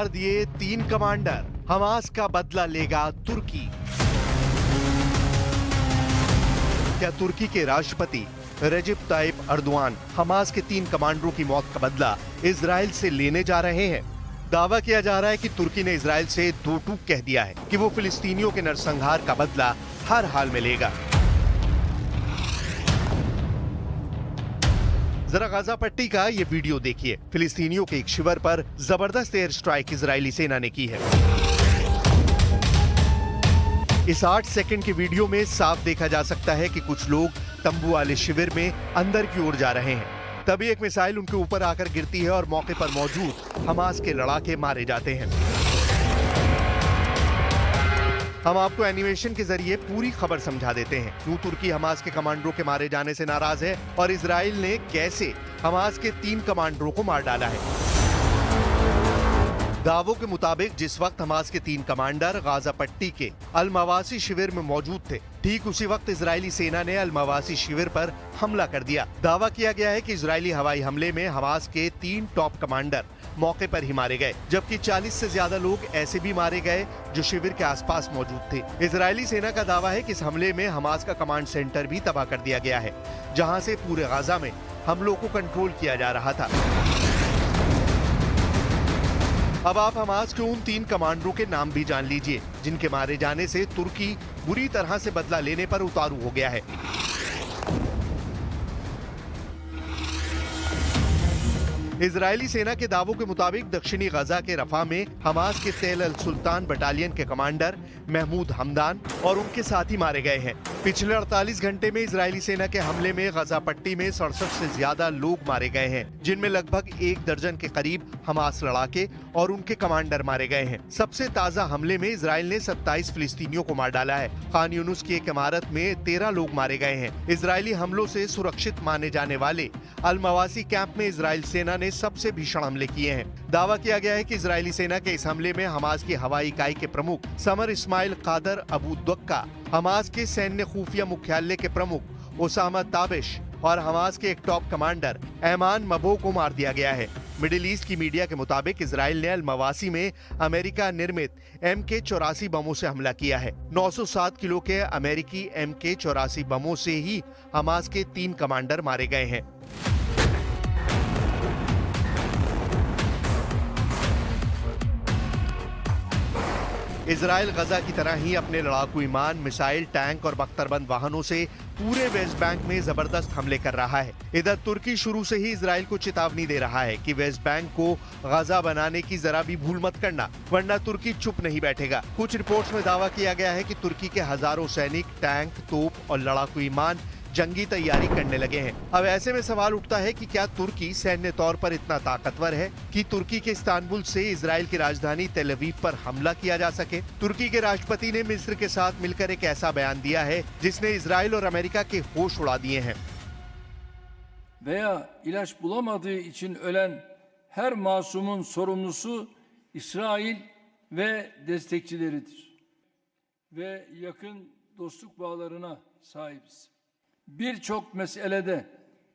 मार दिए 3 commander, Hamas का बदला लेगा तुर्की। क्या तुर्की के राष्ट्रपति रेजिप ताइप अर्दोआन हमास के 3 कमांडरों की मौत का बदला इजराइल से लेने जा रहे हैं? दावा किया जा रहा है कि तुर्की ने इजराइल से दो टूक कह दिया है कि वो फिलिस्तीनियों के नरसंहार का बदला हर हाल में लेगा। जरा गाजा पट्टी का ये वीडियो देखिए। फिलिस्तीनियों के एक शिविर पर जबरदस्त एयर स्ट्राइक इजरायली सेना ने की है। इस 8 सेकंड के वीडियो में साफ देखा जा सकता है कि कुछ लोग तंबू वाले शिविर में अंदर की ओर जा रहे हैं। तभी एक मिसाइल उनके ऊपर आकर गिरती है और मौके पर मौजूद हमास के लड़ाके मारे जाते हैं। हम आपको एनिमेशन के जरिए पूरी खबर समझा देते हैं। क्यों तुर्की हमास के कमांडरों के मारे जाने से नाराज है और इजराइल ने कैसे हमास के 3 कमांडरों को मार डाला है। दावों के मुताबिक जिस वक्त हमास के 3 कमांडर गाजा पट्टी के अल मवासी शिविर में मौजूद थे, ठीक उसी वक्त इजरायली सेना ने अल मवासी शिविर पर हमला कर दिया। दावा किया गया है कि इजरायली हवाई हमले में हमास के 3 टॉप कमांडर मौके पर ही मारे गए, जबकि 40 से ज्यादा लोग ऐसे भी मारे गए जो शिविर के आसपास मौजूद थे। इजरायली सेना का दावा है कि इस हमले में हमास का कमांड सेंटर भी तबाह कर दिया गया है, जहां से पूरे गाजा में हमलों को कंट्रोल किया जा रहा था। अब आप हमास के उन 3 कमांडरों के नाम भी जान लीजिए जिनके मारे जाने से तुर्की बुरी तरह से बदला लेने पर उतारू हो गया है। इजरायली सेना के दावों के मुताबिक दक्षिणी गजा के रफा में हमास के तेल अल सुल्तान बटालियन के कमांडर महमूद हमदान और उनके साथी मारे गए हैं। पिछले 48 घंटे में इजरायली सेना के हमले में गजा पट्टी में 67 से ज्यादा लोग मारे गए हैं, जिनमें लगभग 1 दर्जन के करीब हमास लड़ाके और उनके कमांडर मारे गए हैं। सबसे ताजा हमले में इजराइल ने 27 फिलिस्तीनियों को मार डाला है। खान यूनुस की एक इमारत में 13 लोग मारे गए हैं। इजरायली हमलों से सुरक्षित माने जाने वाले अल मवासी कैंप में इजराइल सेना ने सबसे भीषण हमले किए हैं। दावा किया गया है कि इजरायली सेना के इस हमले में हमास की हवाई इकाई के प्रमुख समर इस्माइल कादर अबू दुक्का, हमास के सैन्य खुफिया मुख्यालय के प्रमुख ओसामा ताबिश और हमास के एक टॉप कमांडर ऐमान मबो को मार दिया गया है। मिडिल ईस्ट की मीडिया के मुताबिक इजराइल ने अल मवासी में अमेरिका निर्मित MK-84 बमों से हमला किया है। 907 किलो के अमेरिकी MK-84 बमों से ही हमास के 3 कमांडर मारे गए हैं। इजराइल गजा की तरह ही अपने लड़ाकू विमान, मिसाइल, टैंक और बख्तरबंद वाहनों से पूरे वेस्ट बैंक में जबरदस्त हमले कर रहा है। इधर तुर्की शुरू से ही इजराइल को चेतावनी दे रहा है कि वेस्ट बैंक को गजा बनाने की जरा भी भूल मत करना, वरना तुर्की चुप नहीं बैठेगा। कुछ रिपोर्ट्स में दावा किया गया है कि तुर्की के हजारों सैनिक, टैंक, तोप और लड़ाकू विमान जंगी तैयारी करने लगे हैं। अब ऐसे में सवाल उठता है कि क्या तुर्की सैन्य तौर पर इतना ताकतवर है कि तुर्की के इस्तांबुल से इजराइल की राजधानी तेल अवीव पर हमला किया जा सके? तुर्की के राष्ट्रपति ने मिस्र के साथ मिलकर एक ऐसा बयान दिया है जिसने इजराइल और अमेरिका के होश उड़ा दिए हैं। veya ilaç bulamadığı için ölen her masumun sorumlusu İsrail ve destekçileridir ve yakın dostluk bağlarına sahibiz. Birçok meselede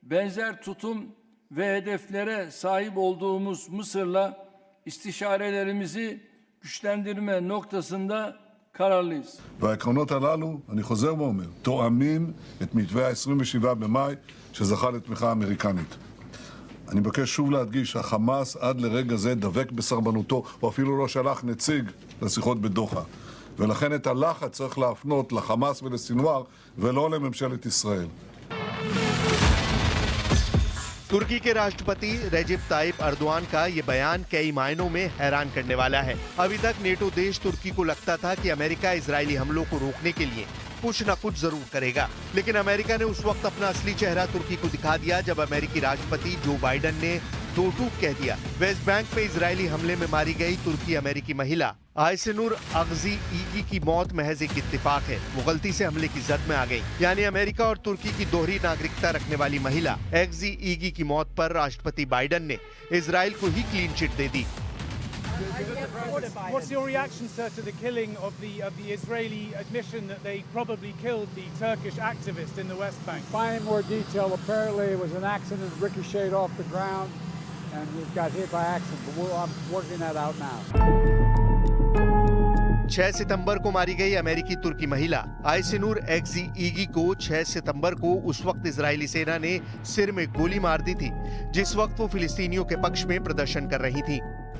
benzer tutum ve hedeflere sahip olduğumuz Mısır'la istişarelerimizi güçlendirme noktasında kararlıyız. והעקרונות הללו, אני חוזר ואומר, תואמים את מתווה ה-27 במאי שזכה לתמיכה אמריקנית. אני מבקש שוב להדגיש, החמאס עד לרגע זה דבק בסרבנותו, הוא אפילו לא שלח נציג לשיחות בדוחה. ולכן את הלחץ צריך להפנות לחמאס ולסינואר ולא לממשלת ישראל. तुर्की के राष्ट्रपति रेजिप type Erdogan का ये बयान कई मायनों में हैरान करने वाला है। अभी तक नेटो देश तुर्की को लगता था कि अमेरिका इजरायली हमलों को रोकने के लिए कुछ न कुछ जरूर करेगा, लेकिन अमेरिका ने उस वक्त अपना असली चेहरा तुर्की को दिखा दिया जब अमेरिकी राष्ट्रपति जो बाइडेन ने दो टूक कह दिया। वेस्ट बैंक में इजरायली हमले में मारी गई तुर्की अमेरिकी महिला आयसेनूर अगजी ईगी की मौत महज एक इत्तेफाक है। वो गलती से हमले की जद में आ गई। यानी अमेरिका और तुर्की की दोहरी नागरिकता रखने वाली महिला अगजी ईगी की मौत पर राष्ट्रपति बाइडेन ने इजराइल को ही क्लीन चिट दे दी। What's your reaction, sir, to the killing of the Israeli admission that they probably killed the Turkish activist in the West Bank? Finding more detail, apparently it was an accident, ricocheted off the ground, and we got hit by accident, but I'm working that out now. 6 सितंबर को मारी गई अमेरिकी तुर्की महिला आयसिनूर exe ईगी को 6 सितंबर को उस वक्त Israeli सेना ने सिर में गोली मार दी थी जिस वक्त वो फिलिस्तीनियों के पक्ष में प्रदर्शन कर रही थी।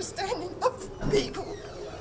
Standing up for people,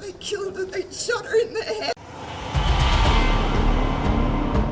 They killed her, they shot her in the head.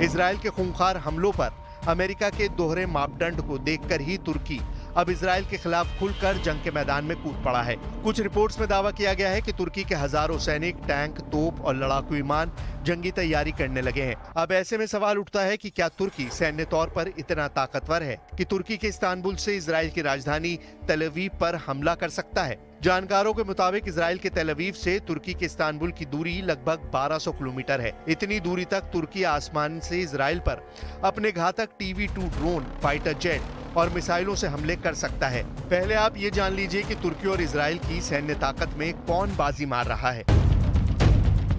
Israel के खूंखार हमलों पर अमेरिका के दोहरे मापदंड को देखकर ही तुर्की अब इजराइल के खिलाफ खुलकर जंग के मैदान में कूद पड़ा है। कुछ रिपोर्ट्स में दावा किया गया है कि तुर्की के हजारों सैनिक, टैंक, तोप और लड़ाकू विमान जंगी तैयारी करने लगे हैं। अब ऐसे में सवाल उठता है कि क्या तुर्की सैन्य तौर पर इतना ताकतवर है कि तुर्की के इस्तांबुल से इजराइल की राजधानी तेल अवीव पर हमला कर सकता है? जानकारों के मुताबिक इजराइल के तेल अवीव से तुर्की के इस्तांबुल की दूरी लगभग 1200 किलोमीटर है। इतनी दूरी तक तुर्की आसमान से इजराइल पर अपने घातक TB2 ड्रोन, फाइटर जेट और मिसाइलों से हमले कर सकता है। पहले आप ये जान लीजिए कि तुर्की और इजराइल की सैन्य ताकत में कौन बाजी मार रहा है।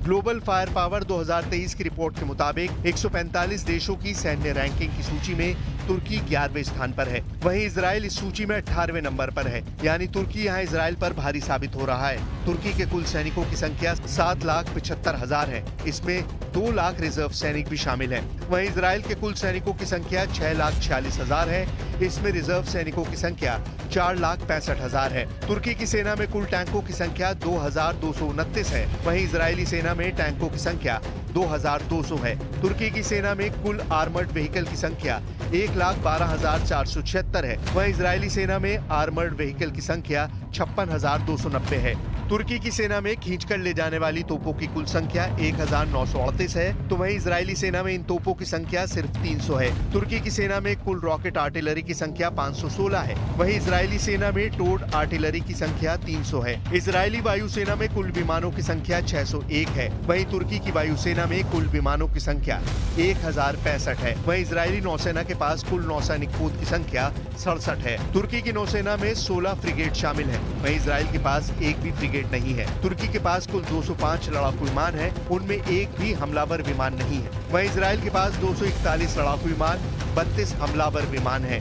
ग्लोबल फायर पावर 2023 की रिपोर्ट के मुताबिक 145 देशों की सैन्य रैंकिंग की सूची में तुर्की 11वें स्थान पर है। वहीं इजराइल इस सूची में 18वें नंबर पर है, यानी तुर्की यहां इजराइल पर भारी साबित हो रहा है। तुर्की के कुल सैनिकों की संख्या 7,75,000 है। इसमें 2 लाख रिजर्व सैनिक भी शामिल हैं। वहीं इजराइल के कुल सैनिकों की संख्या 6,46,000 है। इसमें रिजर्व सैनिकों की संख्या 4,65,000 है। तुर्की की सेना में कुल टैंकों की संख्या 2,229 है। वहीं इजरायली सेना में टैंकों की संख्या 2,200 है। तुर्की की सेना में कुल आर्मर्ड व्हीकल की संख्या 1,12,476 है। वहीं इजरायली सेना में आर्मर्ड व्हीकल की संख्या 56,290 है। तुर्की की सेना में खींचकर ले जाने वाली तोपों की कुल संख्या 1,938 है, तो वहीं इजरायली सेना में इन तोपों की संख्या सिर्फ 300 है। तुर्की की सेना में कुल रॉकेट आर्टिलरी की संख्या 516 है। वहीं इजरायली सेना में टोड आर्टिलरी की संख्या 300 है। इजरायली वायुसेना में कुल विमानों की संख्या 601 है। वहीं तुर्की की वायुसेना में कुल विमानों की संख्या 1,065 है। वहीं इजरायली नौसेना के पास कुल नौसैनिक पोत की संख्या 67 है। तुर्की की नौसेना में 16 फ्रिगेट शामिल है। वहीं इजराइल के पास एक भी फ्रिगेट नहीं है। तुर्की के पास कुल 205 लड़ाकू विमान है, उनमें एक भी हमलावर विमान नहीं है। वहीं इजराइल के पास 241 लड़ाकू विमान, 32 हमलावर विमान है।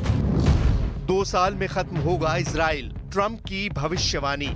2 साल में खत्म होगा इजराइल, ट्रंप की भविष्यवाणी।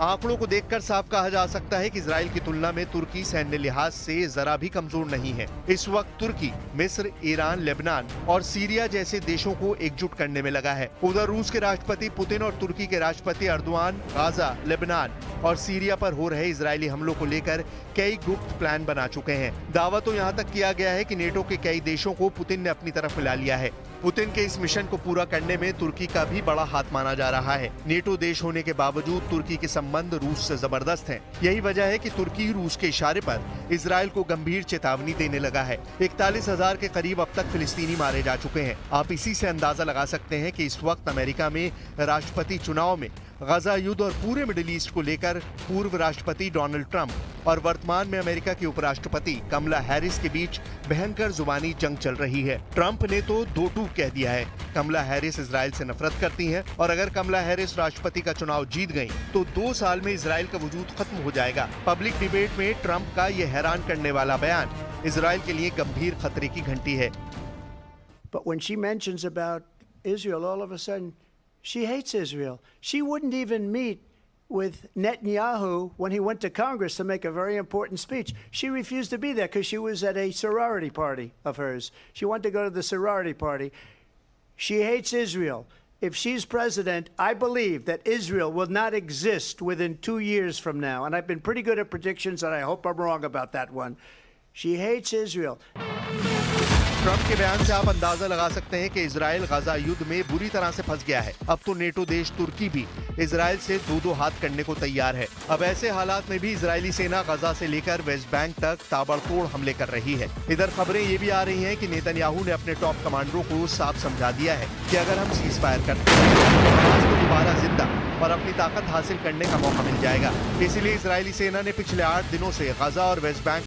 आंकड़ों को देखकर साफ कहा जा सकता है कि इजराइल की तुलना में तुर्की सैन्य लिहाज से जरा भी कमजोर नहीं है। इस वक्त तुर्की मिस्र, ईरान, लेबनान और सीरिया जैसे देशों को एकजुट करने में लगा है। उधर रूस के राष्ट्रपति पुतिन और तुर्की के राष्ट्रपति अर्दोआन गाजा, लेबनान और सीरिया पर हो रहे इजरायली हमलों को लेकर कई गुप्त प्लान बना चुके हैं। दावा तो यहाँ तक किया गया है कि नेटो के कई देशों को पुतिन ने अपनी तरफ मिला लिया है। पुतिन के इस मिशन को पूरा करने में तुर्की का भी बड़ा हाथ माना जा रहा है। नेटो देश होने के बावजूद तुर्की के संबंध रूस से जबरदस्त हैं। यही वजह है कि तुर्की रूस के इशारे पर इजराइल को गंभीर चेतावनी देने लगा है। 41,000 के करीब अब तक फिलिस्तीनी मारे जा चुके हैं। आप इसी से अंदाजा लगा सकते हैं कि इस वक्त अमेरिका में राष्ट्रपति चुनाव में गजा युद्ध और पूरे मिडिल ईस्ट को लेकर पूर्व राष्ट्रपति डोनाल्ड ट्रंप और वर्तमान में अमेरिका की उपराष्ट्रपति कमला हैरिस के बीच भयंकर जुबानी जंग चल रही है। ट्रंप ने तो 2 टूक कह दिया है। कमला हैरिस इजराइल से नफरत करती हैं और अगर कमला हैरिस राष्ट्रपति का चुनाव जीत गई तो 2 साल में इजराइल का वजूद खत्म हो जाएगा। पब्लिक डिबेट में ट्रंप का ये हैरान करने वाला बयान इजराइल के लिए गंभीर खतरे की घंटी है। But when she mentions about Israel, all of a sudden she hates Israel. She wouldn't even meet with Netanyahu when he went to Congress to make a very important speech. She refused to be there because she was at a sorority party of hers. She wanted to go to the sorority party. She hates Israel. If she's president, I believe that Israel will not exist within 2 years from now. And I've been pretty good at predictions, and I hope I'm wrong about that one. She hates Israel. Trump के बयान से आप अंदाजा लगा सकते हैं कि Israel गजा युद्ध में बुरी तरह से फंस गया है। अब तो नेटो देश तुर्की भी इजराइल से 2-2 हाथ करने को तैयार है। अब ऐसे हालात में भी इजरायली सेना गजा से लेकर वेस्ट बैंक तक ताबड़तोड़ हमले कर रही है। इधर खबरें ये भी आ रही हैं कि नेतन्याहू ने अपने टॉप कमांडरों को साफ समझा दिया है कि अगर हम सीज फायर करते हैं तो हमास को दोबारा जिंदा और और अपनी ताकत हासिल करने का मौका मिल जाएगा। इसीलिए इजरायली सेना ने पिछले 8 दिनों से गाजा और वेस्ट बैंक